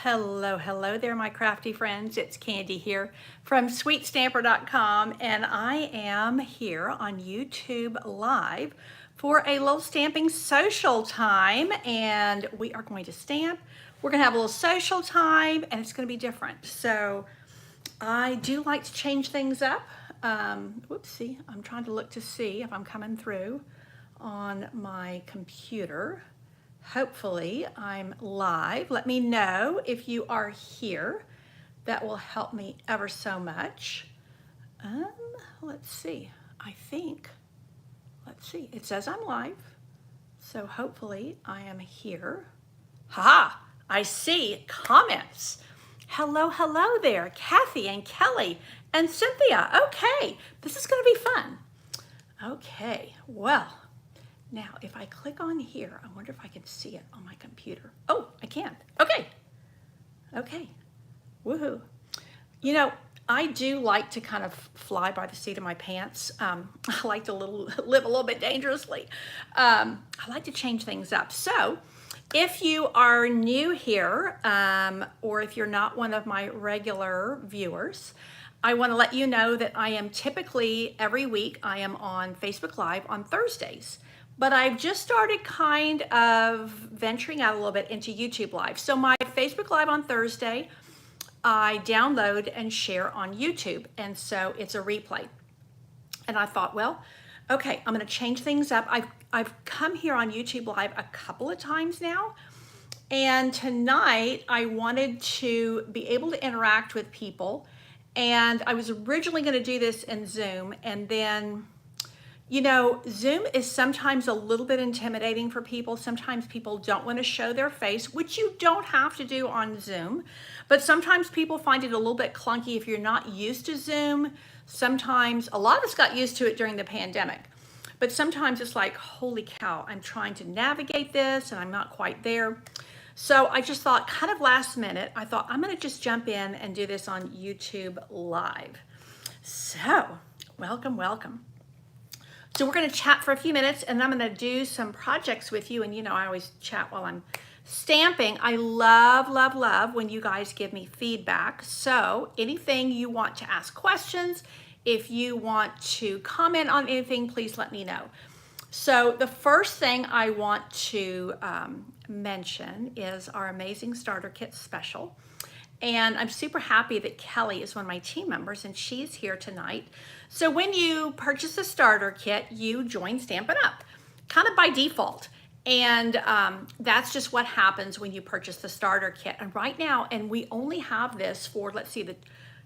Hello there, my crafty friends. It's Candy here from sweetstamper.com, and I am here on YouTube Live for a little stamping social time, and we are going to stamp. We're going to have a little social time, and it's going to be different. So I do like to change things up. Whoopsie, I'm trying to look to see if I'm coming through on my computer. Hopefully I'm live. Let me know if you are here. That will help me ever so much. Let's see. Let's see. It says I'm live. So hopefully I am here. Haha, I see comments. Hello there, Kathy and Kelly and Cynthia. Okay, this is going to be fun. Okay, well, now, if I click on here, I wonder if I can see it on my computer. Oh, I can. Okay. Woohoo. You know, I do like to kind of fly by the seat of my pants. I like to live a little bit dangerously. I like to change things up. So, if you are new here, or if you're not one of my regular viewers, I want to let you know that I am typically, every week, I am on Facebook Live on Thursdays. But I've just started kind of venturing out a little bit into YouTube Live. So my Facebook Live on Thursday, I download and share on YouTube. And so it's a replay. And I thought, well, okay, I'm going to change things up. I've come here on YouTube Live a couple of times now. And tonight I wanted to be able to interact with people. And I was originally going to do this in Zoom, and then, you know, Zoom is sometimes a little bit intimidating for people. Sometimes people don't want to show their face, which you don't have to do on Zoom. But sometimes people find it a little bit clunky if you're not used to Zoom. Sometimes, a lot of us got used to it during the pandemic. But sometimes it's like, holy cow, I'm trying to navigate this and I'm not quite there. So I just thought, kind of last minute, I thought I'm going to just jump in and do this on YouTube Live. So, welcome. So we're going to chat for a few minutes, and I'm going to do some projects with you. And you know, I always chat while I'm stamping. I love when you guys give me feedback. So anything you want to ask questions, if you want to comment on anything, please let me know. So the first thing I want to mention is our amazing starter kit special. And I'm super happy that Kelly is one of my team members, and she's here tonight. So when you purchase a starter kit, you join Stampin' Up, kind of by default. And that's just what happens when you purchase the starter kit. And right now, and we only have this for, let's see, the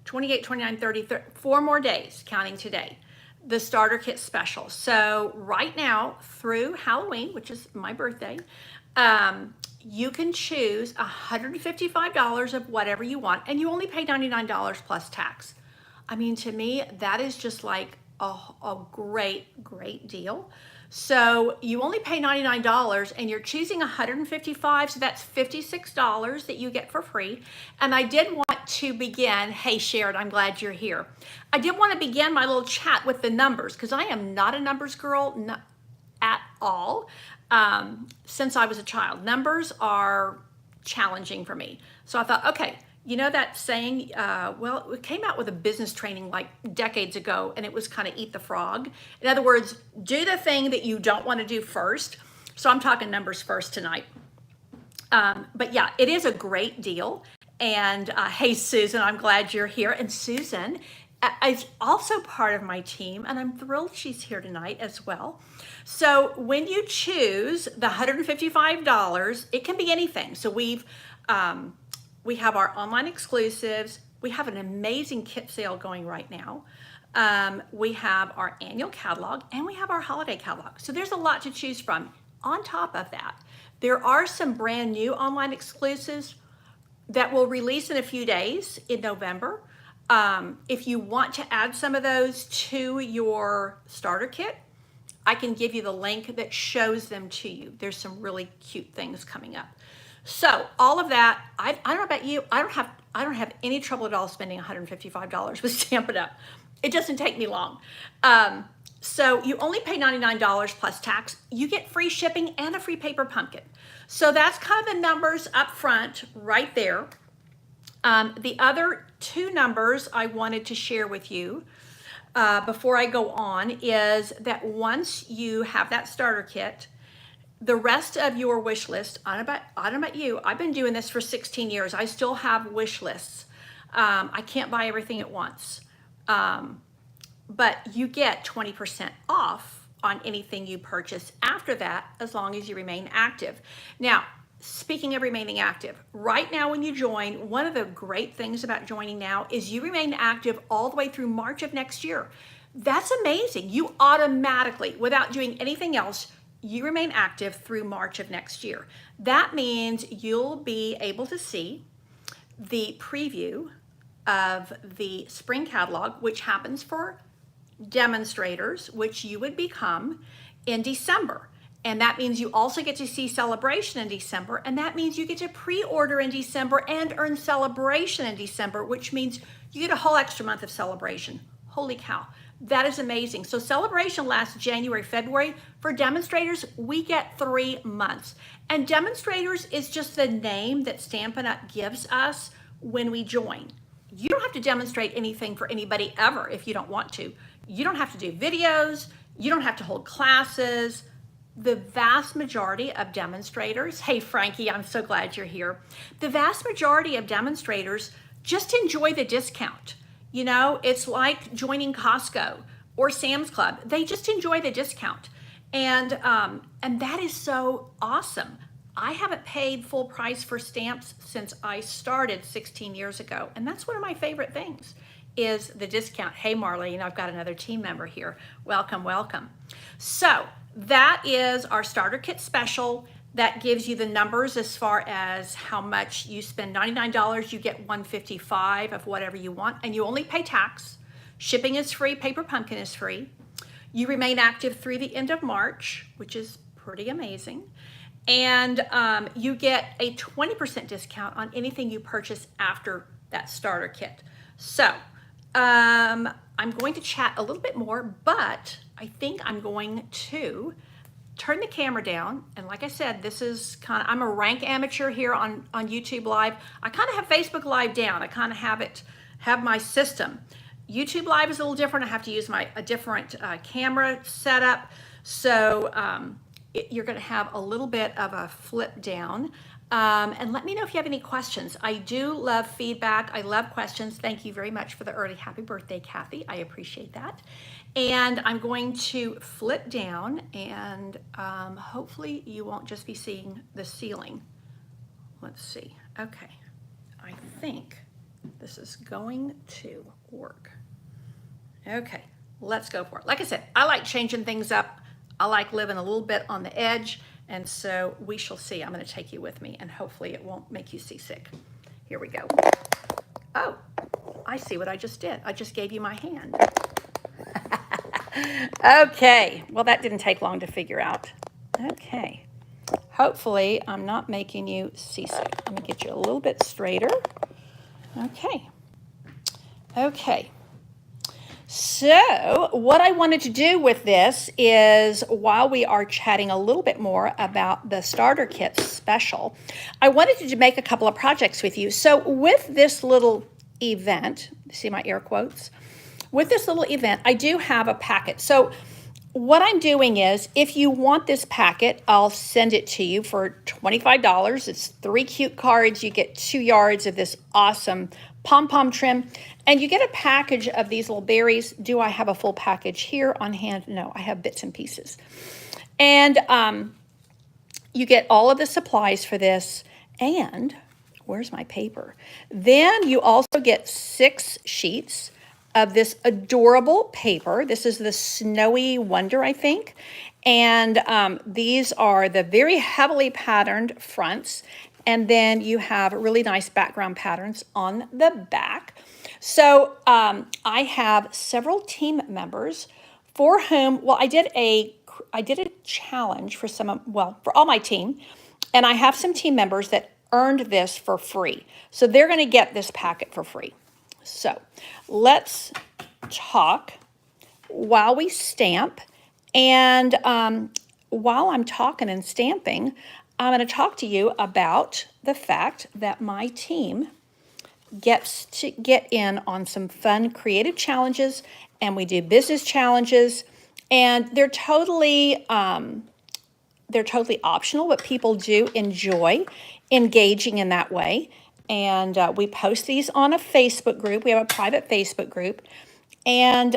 28, 29, 30, 4 more days, counting today, the starter kit special. So right now through Halloween, which is my birthday, you can choose $155 of whatever you want, and you only pay $99 plus tax. I mean, to me, that is just like a great deal. So you only pay $99 and you're choosing $155, so that's $56 that you get for free. And I did want to begin, hey Sharon, I'm glad you're here. I did want to begin my little chat with the numbers, because I am not a numbers girl, not at all. Since I was a child, numbers are challenging for me. So I thought, okay, you know that saying, well, it came out with a business training like decades ago, and it was kind of eat the frog. In other words, do the thing that you don't want to do first. So I'm talking numbers first tonight. But yeah, it is a great deal. And hey, Susan, I'm glad you're here. And Susan is also part of my team, and I'm thrilled she's here tonight as well. So when you choose the $155, it can be anything. So we have our online exclusives. We have an amazing kit sale going right now. We have our annual catalog, and we have our holiday catalog. So there's a lot to choose from. On top of that, there are some brand new online exclusives that will release in a few days in November. If you want to add some of those to your starter kit, I can give you the link that shows them to you. There's some really cute things coming up. So all of that, I don't know about you, I don't have any trouble at all spending $155 with Stampin' Up. It doesn't take me long. So you only pay $99 plus tax. You get free shipping and a free paper pumpkin. So that's kind of the numbers up front right there. The other two numbers I wanted to share with you before I go on is that once you have that starter kit, the rest of your wish list, I don't know about you, I've been doing this for 16 years. I still have wish lists. I can't buy everything at once. But you get 20% off on anything you purchase after that, as long as you remain active. Now, speaking of remaining active, right now when you join, one of the great things about joining now is you remain active all the way through March of next year. That's amazing. You automatically, without doing anything else, you remain active through March of next year. That means you'll be able to see the preview of the spring catalog, which happens for demonstrators, which you would become in December. And that means you also get to see Celebration in December, and that means you get to pre-order in December and earn Celebration in December, which means you get a whole extra month of Celebration. Holy cow, that is amazing. So Celebration lasts January, February. For demonstrators, we get 3 months. And demonstrators is just the name that Stampin' Up! Gives us when we join. You don't have to demonstrate anything for anybody ever if you don't want to. You don't have to do videos. You don't have to hold classes. The vast majority of demonstrators, hey Frankie, I'm so glad you're here. The vast majority of demonstrators just enjoy the discount. You know, it's like joining Costco or Sam's Club. They just enjoy the discount. And that is so awesome. I haven't paid full price for stamps since I started 16 years ago. And that's one of my favorite things is the discount. Hey, Marlene, I've got another team member here. Welcome, welcome. So that is our starter kit special. That gives you the numbers as far as how much you spend. $99, you get $155 of whatever you want, and you only pay tax. Shipping is free, paper pumpkin is free. You remain active through the end of March, which is pretty amazing. And you get a 20% discount on anything you purchase after that starter kit. So I'm going to chat a little bit more, but I think I'm going to turn the camera down. And like I said, this is I'm a rank amateur here on YouTube Live. I kind of have Facebook Live down. I kind of have my system. YouTube Live is a little different. I have to use a different camera setup. So you're going to have a little bit of a flip down. And let me know if you have any questions. I do love feedback. I love questions. Thank you very much for the early happy birthday, Kathy. I appreciate that. And I'm going to flip down, and hopefully you won't just be seeing the ceiling. Let's see. Okay. I think this is going to work. Okay, let's go for it. Like I said, I like changing things up. I like living a little bit on the edge, and so we shall see. I'm going to take you with me, and hopefully it won't make you seasick. Here we go. Oh, I see what I just did. I just gave you my hand. Okay, well, that didn't take long to figure out. Okay, hopefully I'm not making you seasick. Let me get you a little bit straighter. Okay. Okay. So what I wanted to do with this is, while we are chatting a little bit more about the starter kit special, I wanted to make a couple of projects with you. So with this little event, see my air quotes, with this little event, I do have a packet. So what I'm doing is, if you want this packet, I'll send it to you for $25. It's 3 cute cards. You get 2 yards of this awesome pom-pom trim, and you get a package of these little berries. Do I have a full package here on hand? No, I have bits and pieces. And you get all of the supplies for this, and where's my paper? Then you also get 6 sheets of this adorable paper. This is the Snowy Wonder, I think. And these are the very heavily patterned fronts. And then you have really nice background patterns on the back. So I have several team members for whom, well, I did a challenge for for all my team. And I have some team members that earned this for free. So they're going to get this packet for free. So let's talk while we stamp. And while I'm talking and stamping, I'm going to talk to you about the fact that my team gets to get in on some fun creative challenges, and we do business challenges, and they're totally optional, but people do enjoy engaging in that way. And we post these on a Facebook group. We have a private Facebook group, and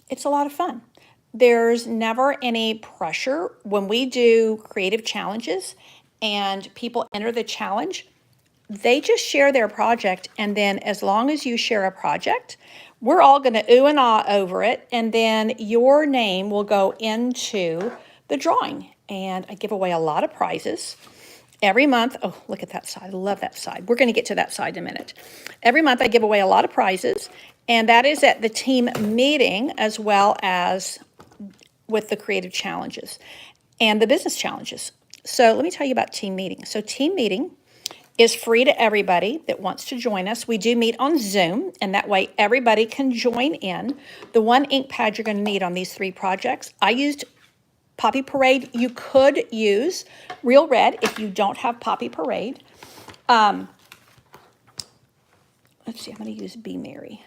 it's a lot of fun. There's never any pressure when we do creative challenges and people enter the challenge. They just share their project, and then as long as you share a project, we're all going to ooh and ah over it, and then your name will go into the drawing. And I give away a lot of prizes every month. Oh, look at that side. I love that side. We're going to get to that side in a minute. Every month I give away a lot of prizes, and that is at the team meeting as well as with the creative challenges and the business challenges. So let me tell you about team meeting. So team meeting is free to everybody that wants to join us. We do meet on Zoom, and that way everybody can join in. The one ink pad you're going to need on these 3 projects, I used Poppy Parade. You could use Real Red if you don't have Poppy Parade. Let's see, I'm going to use Be Merry.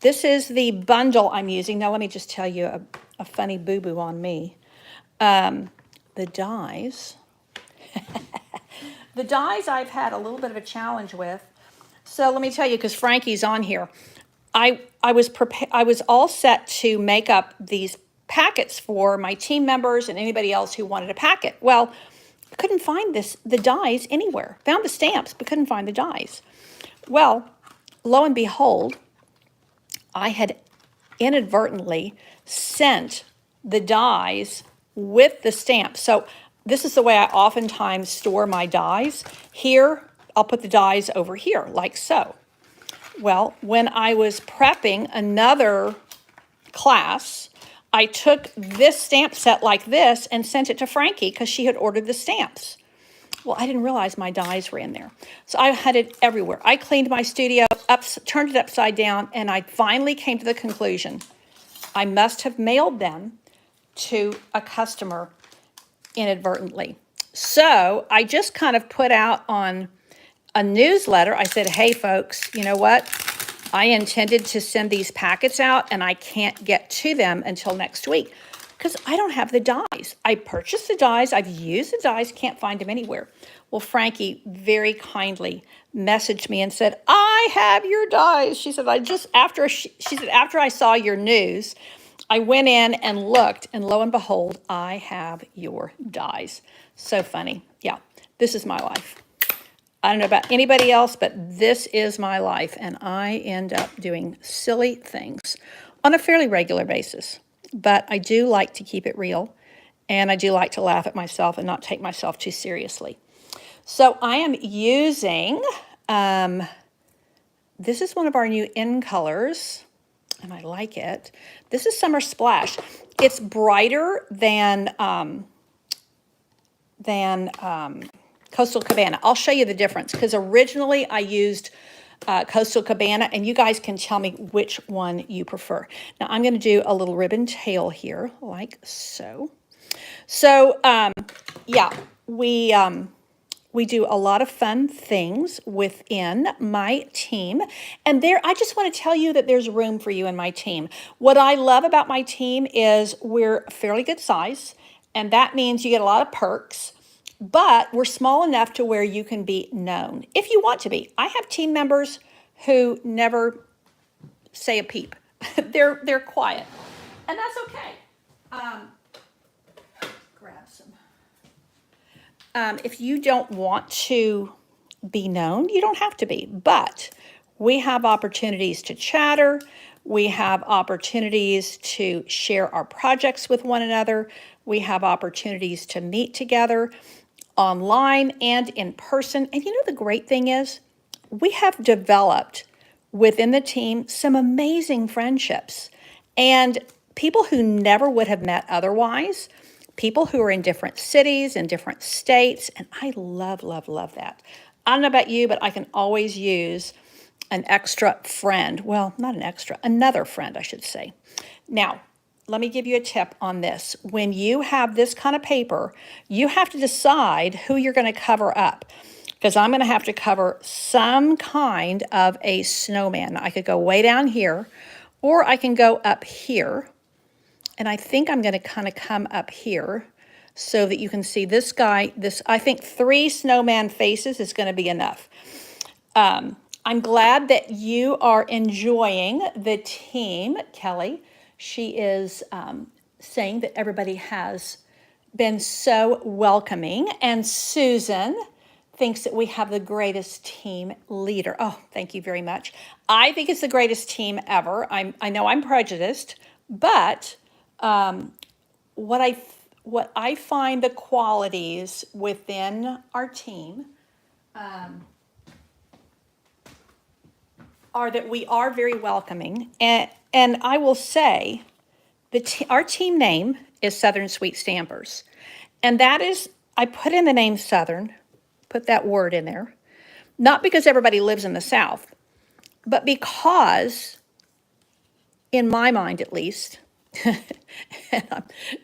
This is the bundle I'm using. Now let me just tell you a funny boo-boo on me. The dies. The dies I've had a little bit of a challenge with. So let me tell you, because Frankie's on here, I was all set to make up these packets for my team members and anybody else who wanted a packet. Well, I couldn't find the dies anywhere. Found the stamps, but couldn't find the dies. Well, lo and behold, I had inadvertently sent the dies with the stamps. So this is the way I oftentimes store my dies. Here, I'll put the dies over here, like so. Well, when I was prepping another class, I took this stamp set like this and sent it to Frankie because she had ordered the stamps. Well, I didn't realize my dies were in there. So I had it everywhere. I cleaned my studio up, turned it upside down, and I finally came to the conclusion I must have mailed them to a customer inadvertently. So I just kind of put out on a newsletter. I said, hey folks, you know what? I intended to send these packets out and I can't get to them until next week because I don't have the dies. I purchased the dies, I've used the dies, can't find them anywhere. Well, Frankie very kindly messaged me and said, I have your dies. She said, after I saw your news, I went in and looked, and lo and behold, I have your dies. So funny. Yeah, this is my life. I don't know about anybody else, but this is my life, and I end up doing silly things on a fairly regular basis. But I do like to keep it real, and I do like to laugh at myself and not take myself too seriously. So I am using, this is one of our new in colors, and I like it. This is Summer Splash. It's brighter than Coastal Cabana. I'll show you the difference because originally I used Coastal Cabana, and you guys can tell me which one you prefer. Now I'm going to do a little ribbon tail here, like so. So yeah, we do a lot of fun things within my team. And I just want to tell you that there's room for you in my team. What I love about my team is we're a fairly good size, and that means you get a lot of perks, but we're small enough to where you can be known if you want to be. I have team members who never say a peep. They're quiet, and that's okay. Grab some. If you don't want to be known, you don't have to be, but we have opportunities to chatter. We have opportunities to share our projects with one another. We have opportunities to meet together online and in person. And you know, the great thing is we have developed within the team some amazing friendships and people who never would have met otherwise, people who are in different cities and different states. And I love, love, love that. I don't know about you, but I can always use an extra friend. Well, not an extra, another friend, I should say. Now, let me give you a tip on this. When you have this kind of paper, you have to decide who you're going to cover up. Because I'm going to have to cover some kind of a snowman. I could go way down here, or I can go up here. And I think I'm going to kind of come up here so that you can see this guy. I think 3 snowman faces is going to be enough. I'm glad that you are enjoying the team, Kelly. She is saying that everybody has been so welcoming. And Susan thinks that we have the greatest team leader. Oh, thank you very much. I think it's the greatest team ever. I know I'm prejudiced, but what I find the qualities within our team are that we are very welcoming, and I will say our team name is Southern Sweet Stampers, and that is, I put in the name Southern, put that word in there, not because everybody lives in the South, but because, in my mind at least, and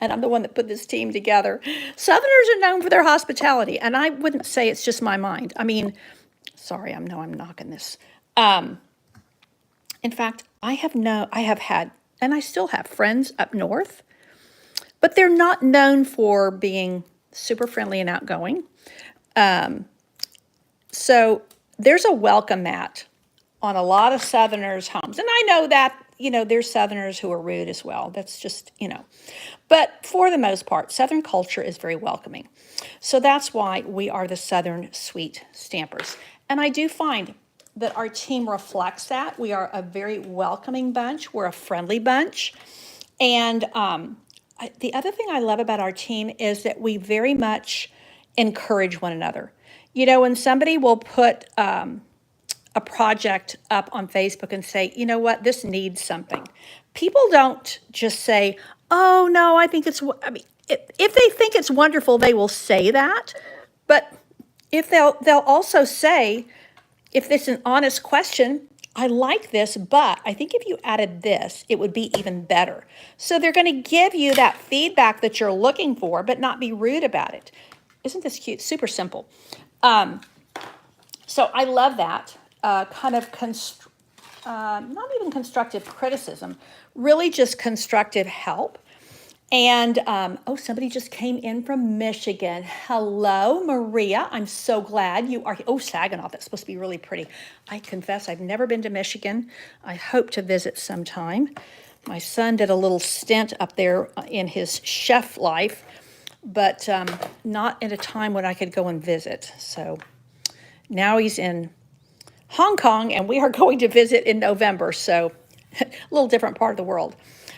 I'm the one that put this team together, Southerners are known for their hospitality, and I wouldn't say it's just my mind. I mean, sorry, I'm knocking this. In fact, I have had, and I still have friends up north, but they're not known for being super friendly and outgoing. So there's a welcome mat on a lot of Southerners' homes. And I know that, there's Southerners who are rude as well. That's just, But for the most part, Southern culture is very welcoming. So that's why we are the Southern Sweet Stampers. And I do find that our team reflects that. We are a very welcoming bunch. We're a friendly bunch. And the other thing I love about our team is that we very much encourage one another. When somebody will put a project up on Facebook and say, you know what, this needs something. People don't just say, oh, no, I think it's, if they think it's wonderful, they will say that. But if they'll also say, if it's an honest question, I like this, but I think if you added this, it would be even better. So they're going to give you that feedback that you're looking for, but not be rude about it. Isn't this cute? Super simple. So I love that kind of, not even constructive criticism, really just constructive help. And, somebody just came in from Michigan. Hello, Maria. I'm so glad you are. Oh, Saginaw, that's supposed to be really pretty. I confess I've never been to Michigan. I hope to visit sometime. My son did a little stint up there in his chef life, but not at a time when I could go and visit. So now he's in Hong Kong, and we are going to visit in November, so a little different part of the world.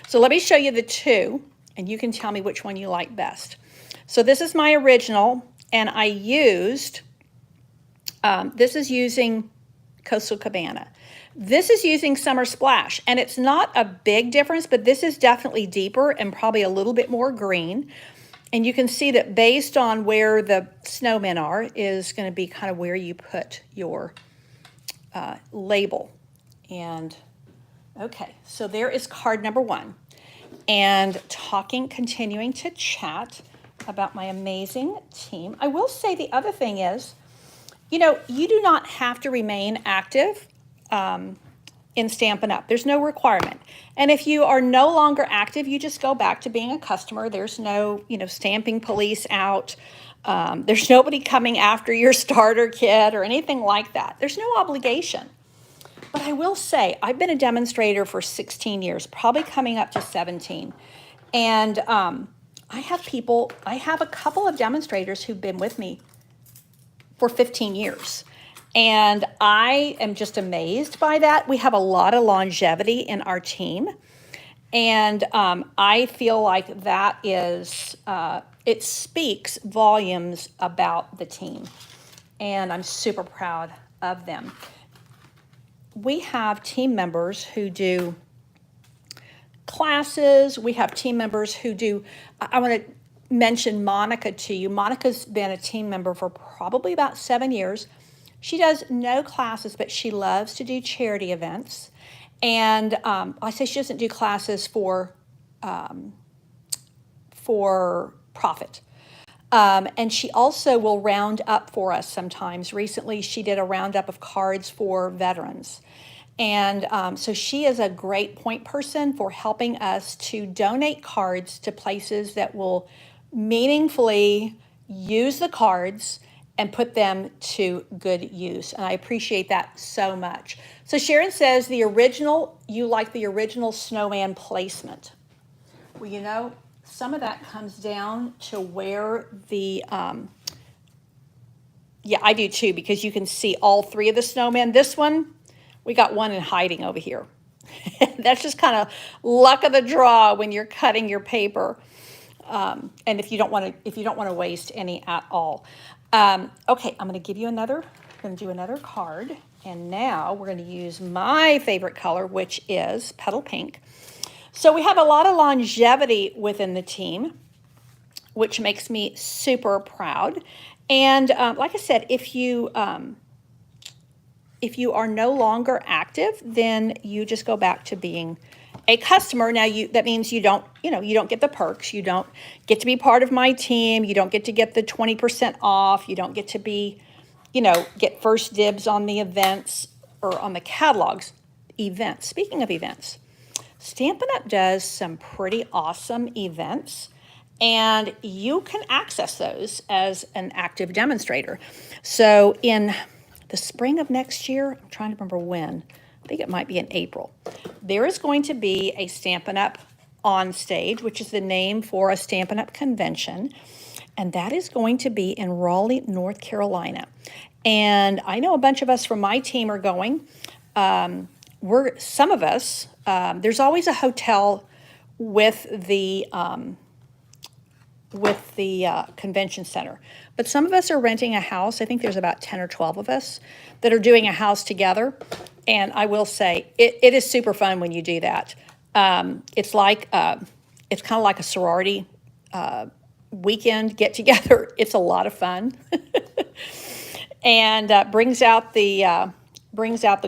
So let me show you the 2, and you can tell me which one you like best. So this is my original, and I used, this is using Coastal Cabana. This is using Summer Splash, and it's not a big difference, but this is definitely deeper and probably a little bit more green. And you can see that based on where the snowmen are is going to be kind of where you put your label. And okay, so there is card number 1. And continuing to chat about my amazing team. I will say the other thing is, you do not have to remain active in Stampin' Up. There's no requirement. And if you are no longer active, you just go back to being a customer. There's no, stamping police out. There's nobody coming after your starter kit or anything like that. There's no obligation. But I will say, I've been a demonstrator for 16 years, probably coming up to 17. And I have a couple of demonstrators who've been with me for 15 years. And I am just amazed by that. We have a lot of longevity in our team. And I feel like that is, it speaks volumes about the team. And I'm super proud of them. We have team members who do classes. We have team members who do, I want to mention Monica to you. Monica's been a team member for probably about 7 years. She does no classes, but she loves to do charity events. And I say she doesn't do classes for for profit. And she also will round up for us sometimes. Recently, she did a roundup of cards for veterans. And so she is a great point person for helping us to donate cards to places that will meaningfully use the cards and put them to good use. And I appreciate that so much. So Sharon says you like the original snowman placement. Well, you know, some of that comes down to where the, yeah, I do too, because you can see all three of the snowmen. This one, we got one in hiding over here. That's just kind of luck of the draw when you're cutting your paper. And if you don't want to waste any at all. Okay, I'm going to give you another, going to do another card. And now we're going to use my favorite color, which is petal pink. So we have a lot of longevity within the team, which makes me super proud. And like I said, if you are no longer active, then you just go back to being a customer. Now that means you don't get the perks. You don't get to be part of my team. You don't get the 20% off. You don't get to be, get first dibs on the events or on the catalogs events. Speaking of events, Stampin' Up! Does some pretty awesome events, and you can access those as an active demonstrator. So in the spring of next year, I'm trying to remember when, I think it might be in April, there is going to be a Stampin' Up! On stage, which is the name for a Stampin' Up! Convention, and that is going to be in Raleigh, North Carolina. And I know a bunch of us from my team are going. Some of us, there's always a hotel with the convention center. But some of us are renting a house. I think there's about 10 or 12 of us that are doing a house together. And I will say, it is super fun when you do that. It's kind of like a sorority weekend get together. It's a lot of fun. And brings out the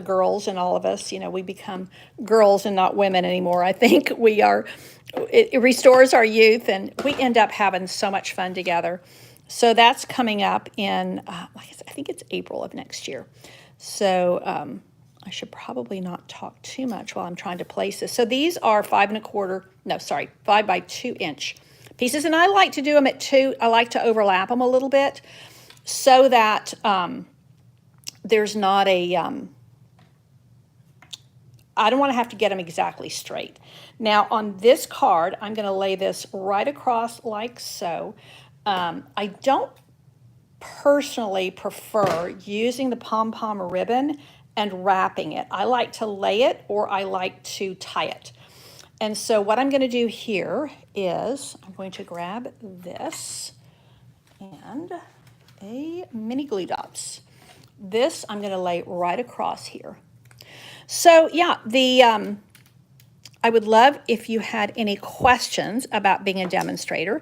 girls in all of us. We become girls and not women anymore. I think it restores our youth, and we end up having so much fun together. So that's coming up in, like I said, I think it's April of next year. So I should probably not talk too much while I'm trying to place this. So these are 5 by 2 inch pieces. And I like to do them at 2. I like to overlap them a little bit so that there's not I don't want to have to get them exactly straight. Now on this card, I'm going to lay this right across like so. I don't personally prefer using the pom-pom ribbon and wrapping it. I like to lay it, or I like to tie it. And so what I'm going to do here is I'm going to grab this and a mini glue dots. This I'm going to lay right across here. So yeah, I would love if you had any questions about being a demonstrator.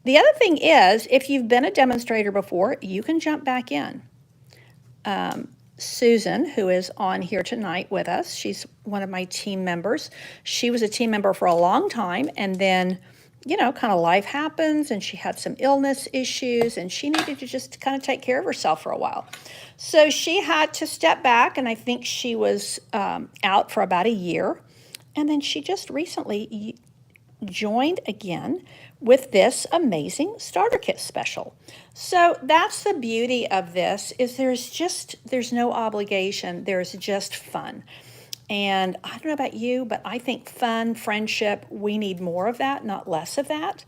The other thing is, if you've been a demonstrator before, you can jump back in. Susan, who is on here tonight with us, she's one of my team members. She was a team member for a long time, and then, kind of life happens, and she had some illness issues, and she needed to just kind of take care of herself for a while. So she had to step back, and I think she was out for about a year. And then she just recently joined again with this amazing starter kit special. So that's the beauty of this, is there's no obligation, there's just fun. And I don't know about you, but I think fun, friendship, we need more of that, not less of that.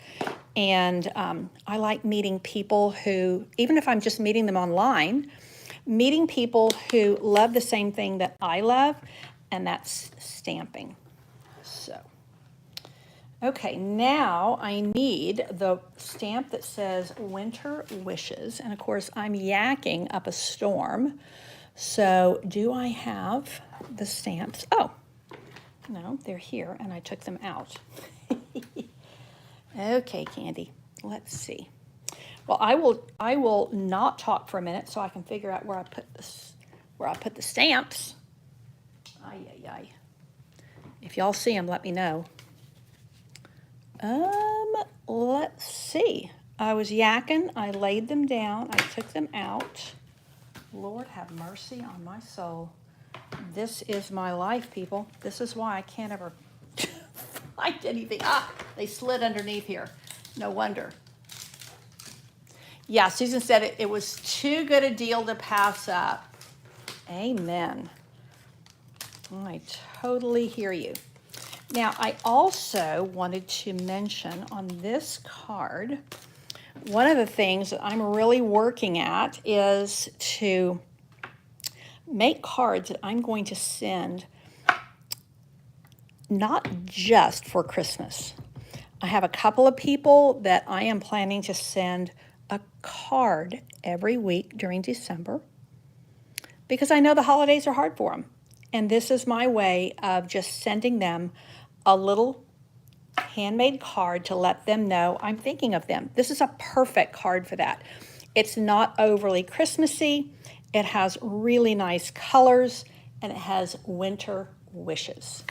And I like meeting people who, even if I'm just meeting them online, meeting people who love the same thing that I love, and that's stamping. So, okay, now I need the stamp that says Winter Wishes. And of course, I'm yakking up a storm. So do I have the stamps? Oh, no, they're here, and I took them out. Okay, Candy, let's see. Well, I will not talk for a minute so I can figure out where I put the stamps. Ay, ay, ay. If y'all see them, let me know. Let's see. I was yakking, I laid them down, I took them out. Lord have mercy on my soul. This is my life, people. This is why I can't ever find anything. Ah, they slid underneath here. No wonder. Yeah, Susan said it was too good a deal to pass up. Amen. I totally hear you. Now, I also wanted to mention on this card, one of the things that I'm really working at is to make cards that I'm going to send not just for Christmas. I have a couple of people that I am planning to send a card every week during December because I know the holidays are hard for them. And this is my way of just sending them a little handmade card to let them know I'm thinking of them. This is a perfect card for that. It's not overly Christmassy. It has really nice colors and it has winter wishes.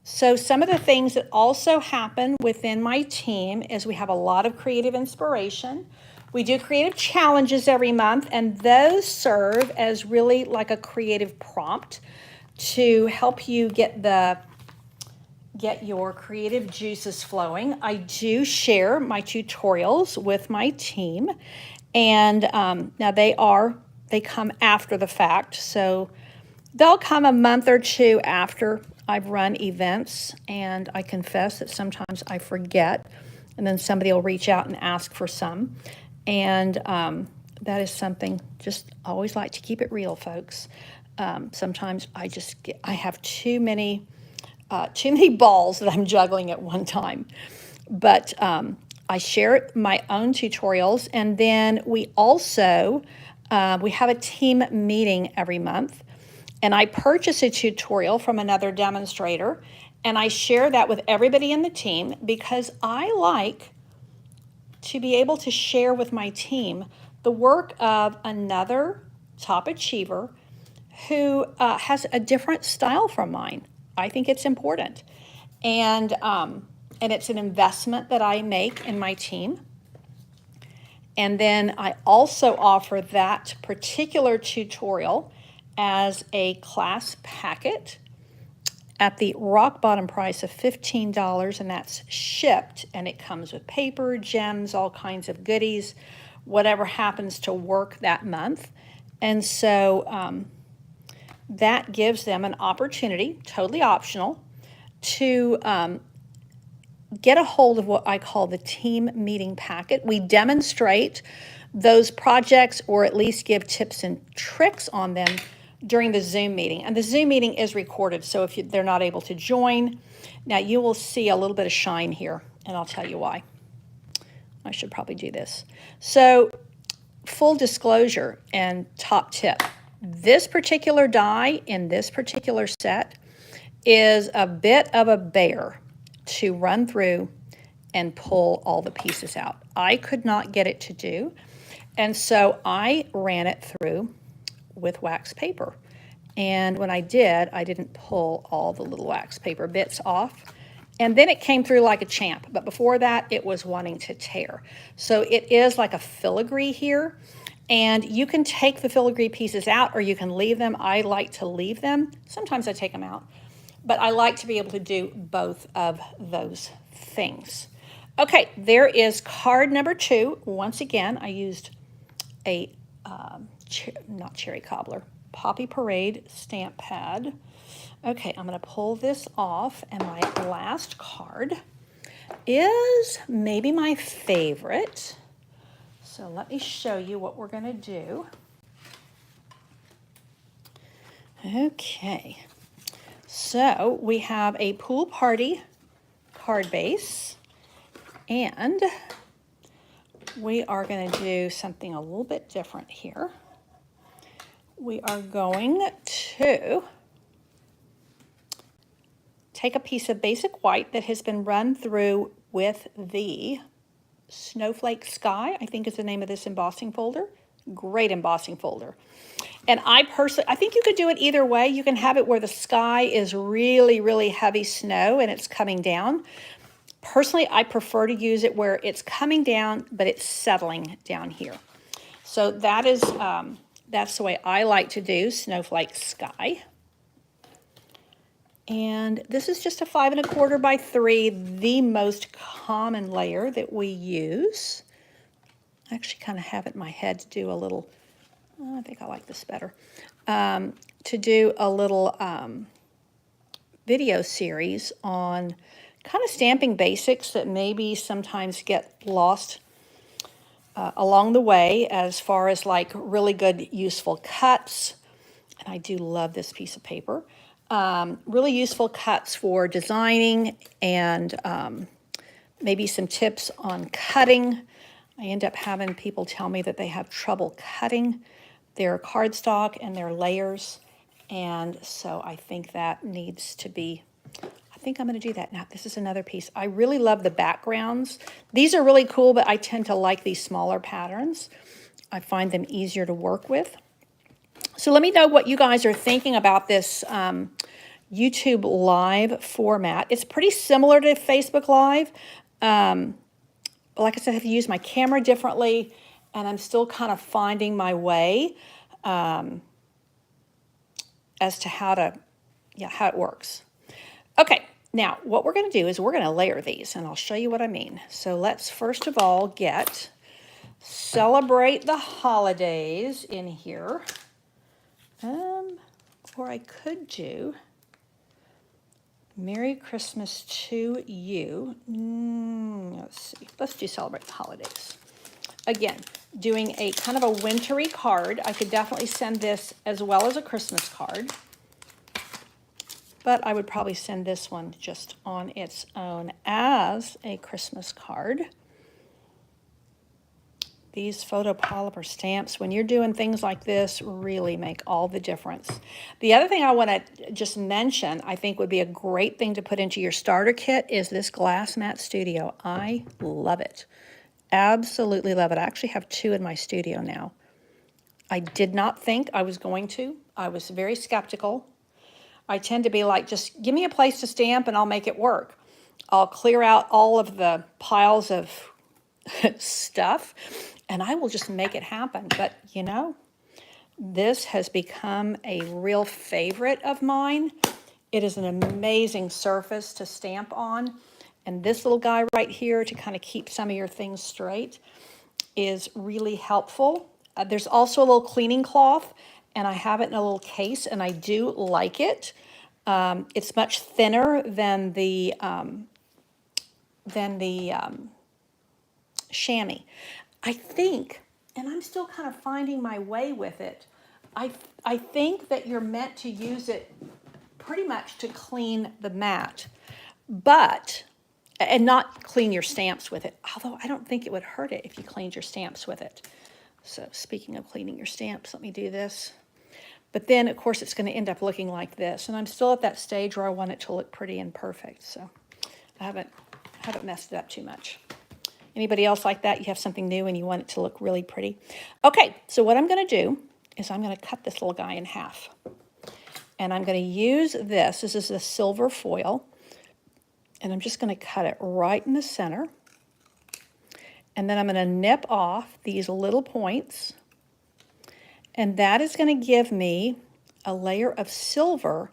So some of the things that also happen within my team is we have a lot of creative inspiration. We do creative challenges every month, and those serve as really like a creative prompt to help you get your creative juices flowing. I do share my tutorials with my team, and now they come after the fact, so they'll come a month or two after I've run events, and I confess that sometimes I forget, and then somebody will reach out and ask for some, and that is something, just always like to keep it real, folks. Sometimes I have too many balls that I'm juggling at one time, but I share my own tutorials, and then we also we have a team meeting every month. And I purchase a tutorial from another demonstrator, and I share that with everybody in the team because I like to be able to share with my team the work of another top achiever who has a different style from mine. I think it's important. And it's an investment that I make in my team. And then I also offer that particular tutorial as a class packet at the rock bottom price of $15, and that's shipped, and it comes with paper, gems, all kinds of goodies, whatever happens to work that month. And so that gives them an opportunity, totally optional, to get a hold of what I call the team meeting packet. We demonstrate those projects, or at least give tips and tricks on them during the Zoom meeting. And the Zoom meeting is recorded, so if they're not able to join, now you will see a little bit of shine here, and I'll tell you why. I should probably do this. So, full disclosure and top tip. This particular die in this particular set is a bit of a bear to run through and pull all the pieces out. I could not get it to do, and so I ran it through with wax paper. And when I did, I didn't pull all the little wax paper bits off. And then it came through like a champ. But before that, it was wanting to tear. So it is like a filigree here. And you can take the filigree pieces out or you can leave them. I like to leave them. Sometimes I take them out. But I like to be able to do both of those things. Okay, there is card number 2. Once again, I used a not cherry cobbler, Poppy Parade stamp pad. Okay, I'm going to pull this off, and my last card is maybe my favorite. So let me show you what we're going to do. Okay, so we have a pool party card base, and we are going to do something a little bit different here. We are going to take a piece of basic white that has been run through with the Snowflake Sky, I think is the name of this embossing folder. Great embossing folder. And I think you could do it either way. You can have it where the sky is really, really heavy snow and it's coming down. Personally, I prefer to use it where it's coming down, but it's settling down here. So that is, that's the way I like to do Snowflake Sky. And this is just a 5 1/4 by 3, the most common layer that we use. I actually kind of have it in my head to do a little, I think I like this better, to do a little video series on kind of stamping basics that maybe sometimes get lost along the way, as far as like really good useful cuts. And I do love this piece of paper. Really useful cuts for designing, and maybe some tips on cutting. I end up having people tell me that they have trouble cutting their cardstock and their layers, and so I think that needs to be, I think I'm going to do that now. This is another piece. I really love the backgrounds. These are really cool, but I tend to like these smaller patterns. I find them easier to work with. So let me know what you guys are thinking about this YouTube Live format. It's pretty similar to Facebook Live. But like I said, I have to use my camera differently, and I'm still kind of finding my way as to how it works. Okay, now what we're going to do is we're going to layer these, and I'll show you what I mean. So let's first of all get Celebrate the Holidays in here. Or I could do Merry Christmas to You. Let's see. Let's do Celebrate the Holidays. Again, doing a kind of a wintry card. I could definitely send this as well as a Christmas card, but I would probably send this one just on its own as a Christmas card. These photopolymer stamps, when you're doing things like this, really make all the difference. The other thing I want to just mention, I think would be a great thing to put into your starter kit, is this Glass Mat Studio. I love it. Absolutely love it. I actually have 2 in my studio now. I did not think I was going to. I was very skeptical. I tend to be like, just give me a place to stamp and I'll make it work. I'll clear out all of the piles of stuff and I will just make it happen. But you know, this has become a real favorite of mine. It is an amazing surface to stamp on. And this little guy right here to kind of keep some of your things straight is really helpful. There's also a little cleaning cloth, and I have it in a little case, and I do like it. It's much thinner than the chamois. I think, and I'm still kind of finding my way with it, I think that you're meant to use it pretty much to clean the mat, and not clean your stamps with it. Although I don't think it would hurt it if you cleaned your stamps with it. So speaking of cleaning your stamps, let me do this. But then, of course, it's going to end up looking like this. And I'm still at that stage where I want it to look pretty and perfect. So I haven't messed it up too much. Anybody else like that? You have something new and you want it to look really pretty. Okay, so what I'm going to do is I'm going to cut this little guy in half. And I'm going to use this. This is the silver foil. And I'm just going to cut it right in the center. And then I'm going to nip off these little points. And that is going to give me a layer of silver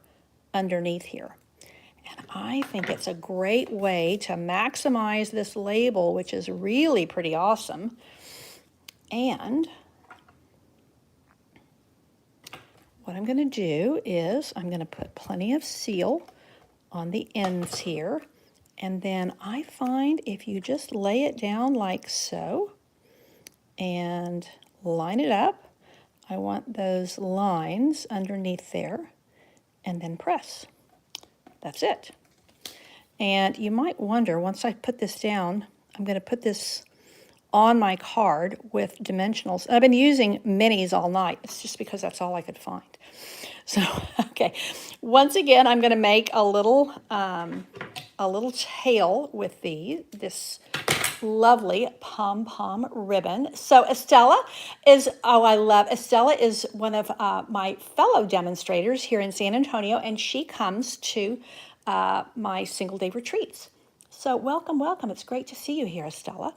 underneath here. And I think it's a great way to maximize this label, which is really pretty awesome. And what I'm going to do is I'm going to put plenty of seal on the ends here. And then I find if you just lay it down like so and line it up, I want those lines underneath there, and then press. That's it. And you might wonder, once I put this down, I'm going to put this on my card with dimensionals. I've been using minis all night. It's just because that's all I could find. So, okay. Once again, I'm going to make a little tail with this lovely pom-pom ribbon. So Estella is, Estella is one of my fellow demonstrators here in San Antonio, and she comes to my single day retreats. So welcome, welcome. It's great to see you here, Estella.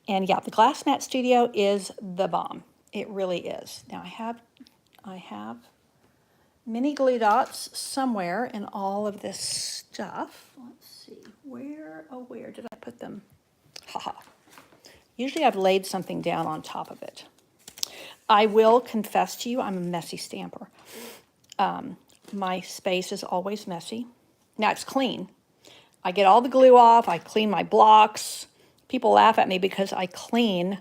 And yeah, the glass mat studio is the bomb. It really is. Now I have mini glue dots somewhere in all of this stuff. Let's see, where did I put them? Haha. Usually I've laid something down on top of it. I will confess to you, I'm a messy stamper. My space is always messy. Now it's clean. I get all the glue off, I clean my blocks. People laugh at me because I clean,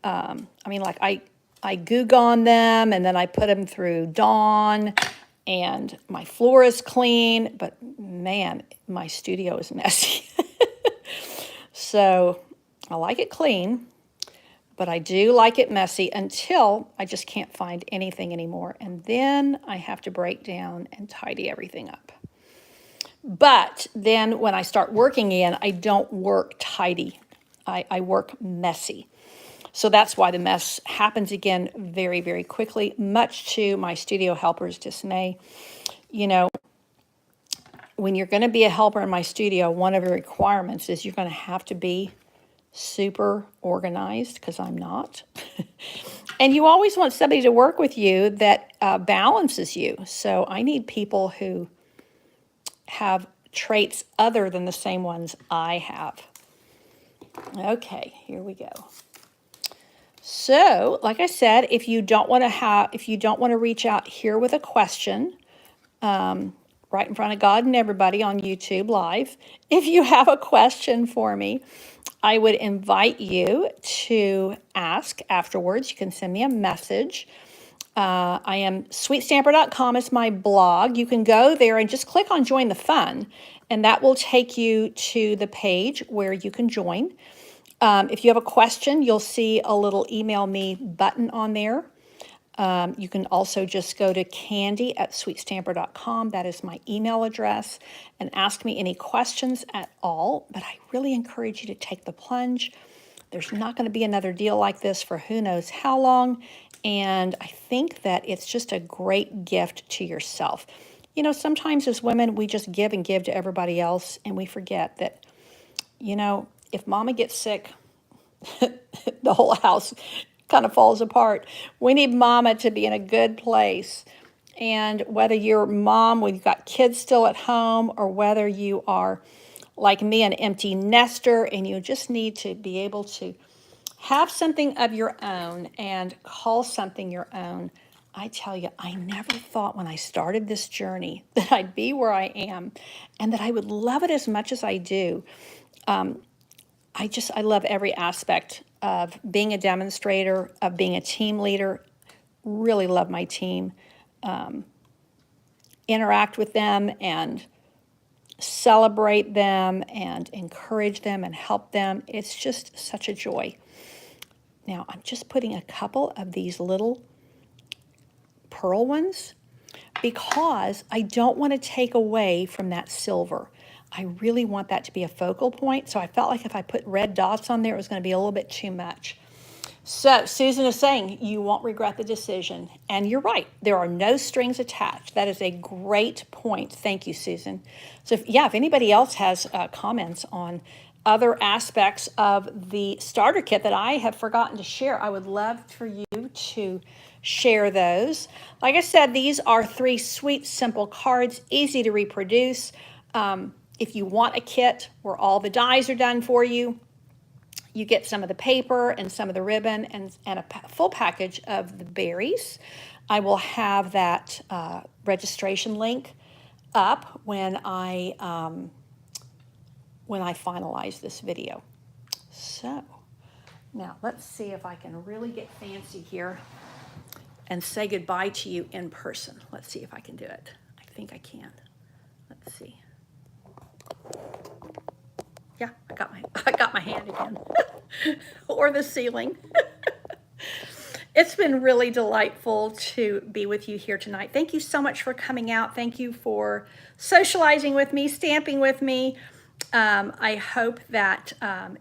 I Goo Gone them, and then I put them through Dawn, and my floor is clean, but man, my studio is messy. So I like it clean, but I do like it messy until I just can't find anything anymore. And then I have to break down and tidy everything up. But then when I start working again, I don't work tidy. I work messy. So that's why the mess happens again very, very quickly, much to my studio helpers' dismay. You know, when you're going to be a helper in my studio, one of the requirements is you're going to have to be super organized, because I'm not. And you always want somebody to work with you that balances you. So I need people who have traits other than the same ones I have. Okay, here we go. So, like I said, if you don't want to reach out here with a question, right in front of God and everybody on YouTube Live, if you have a question for me, I would invite you to ask afterwards. You can send me a message. I am sweetstamper.com is my blog. You can go there and just click on Join the Fun, and that will take you to the page where you can join. If you have a question, you'll see a little email me button on there. You can also just go to candy@sweetstamper.com. That is my email address, and ask me any questions at all. But I really encourage you to take the plunge. There's not going to be another deal like this for who knows how long. And I think that it's just a great gift to yourself. You know, sometimes as women, we just give and give to everybody else, and we forget that, you know, if mama gets sick, the whole house kind of falls apart. We need mama to be in a good place. And whether you're mom when you've got kids still at home, or whether you are like me, an empty nester, and you just need to be able to have something of your own and call something your own. I tell you, I never thought when I started this journey that I'd be where I am and that I would love it as much as I do. I love every aspect of being a demonstrator, of being a team leader. Really love my team. Interact with them and celebrate them and encourage them and help them. It's just such a joy. Now, I'm just putting a couple of these little pearl ones because I don't want to take away from that silver. I really want that to be a focal point. So I felt like if I put red dots on there, it was going to be a little bit too much. So Susan is saying, you won't regret the decision. And you're right. There are no strings attached. That is a great point. Thank you, Susan. So if anybody else has comments on other aspects of the starter kit that I have forgotten to share, I would love for you to share those. Like I said, these are 3 sweet, simple cards, easy to reproduce. If you want a kit where all the dies are done for you, you get some of the paper and some of the ribbon and a full package of the berries. I will have that registration link up when I finalize this video. So now let's see if I can really get fancy here and say goodbye to you in person. Let's see if I can do it. I think I can. Let's see. Yeah, I got my hand again. Or the ceiling. It's been really delightful to be with you here tonight. Thank you so much for coming out. Thank you for socializing with me, stamping with me. I hope that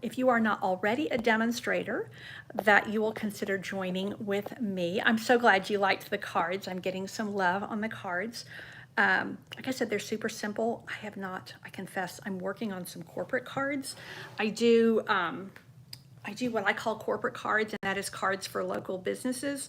if you are not already a demonstrator, that you will consider joining with me. I'm so glad you liked the cards. I'm getting some love on the cards. Like I said, they're super simple. I confess, I'm working on some corporate cards. I do what I call corporate cards, and that is cards for local businesses.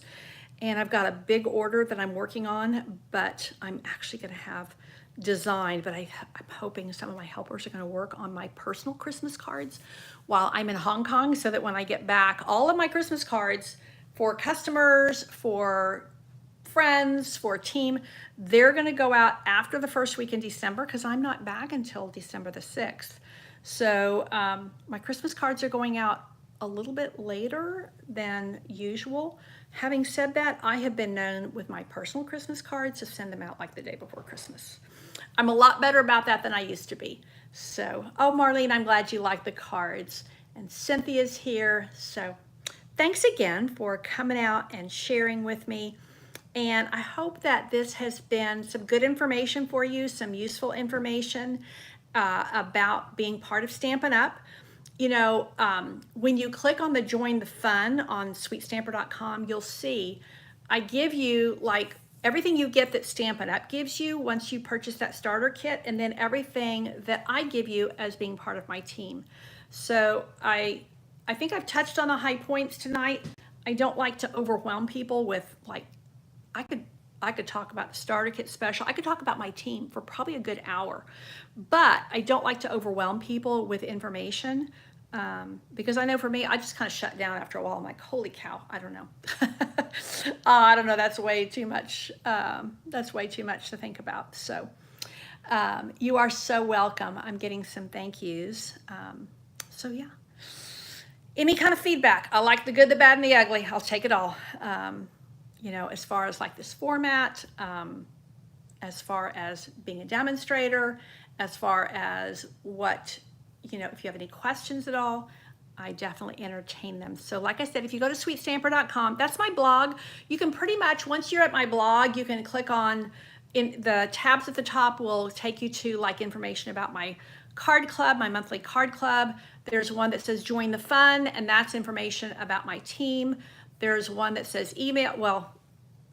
And I've got a big order that I'm working on, but I'm actually going to have designed, but I'm hoping some of my helpers are going to work on my personal Christmas cards while I'm in Hong Kong, so that when I get back, all of my Christmas cards for customers, for friends, for a team, they're going to go out after the first week in December, because I'm not back until December the 6th. So my Christmas cards are going out a little bit later than usual. Having said that, I have been known with my personal Christmas cards to send them out like the day before Christmas. I'm a lot better about that than I used to be. So, oh, Marlene, I'm glad you like the cards. And Cynthia's here. So thanks again for coming out and sharing with me. And I hope that this has been some good information for you, some useful information about being part of Stampin' Up. You know, when you click on the Join the Fun on sweetstamper.com, you'll see I give you like everything you get that Stampin' Up gives you once you purchase that starter kit, and then everything that I give you as being part of my team. So I think I've touched on the high points tonight. I don't like to overwhelm people with like, I could talk about the starter kit special. I could talk about my team for probably a good hour, but I don't like to overwhelm people with information because I know for me, I just kind of shut down after a while. I'm like, holy cow, I don't know. I don't know. That's way too much. That's way too much to think about. So you are so welcome. I'm getting some thank yous. So yeah, any kind of feedback. I like the good, the bad, and the ugly. I'll take it all. You know, as far as like this format, as far as being a demonstrator, as far as what, you know, if you have any questions at all, I definitely entertain them. So like I said, if you go to sweetstamper.com, that's my blog. You can pretty much, once you're at my blog, you can click on in the tabs at the top will take you to like information about my card club, my monthly card club. There's one that says join the fun, and that's information about my team. There's one that says email, well,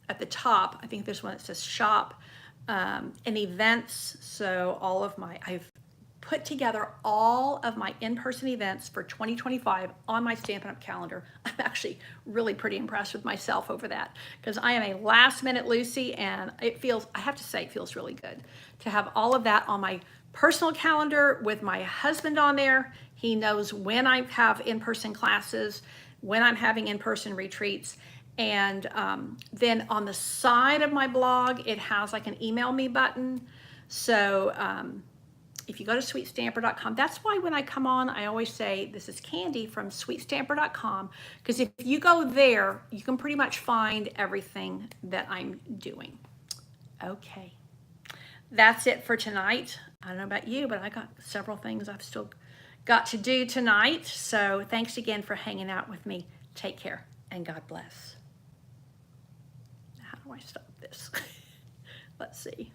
at the top, I think there's one that says shop and events. So all of I've put together all of my in-person events for 2025 on my Stampin' Up calendar. I'm actually really pretty impressed with myself over that, because I am a last minute Lucy, and it feels, I have to say, it feels really good to have all of that on my personal calendar with my husband on there. He knows when I have in-person classes, when I'm having in-person retreats. And then on the side of my blog, it has like an email me button. So if you go to sweetstamper.com, that's why when I come on, I always say, this is Candy from sweetstamper.com, because if you go there, you can pretty much find everything that I'm doing. Okay, that's it for tonight. I don't know about you, but I got several things I've still got to do tonight. So thanks again for hanging out with me. Take care and God bless. How do I stop this? Let's see.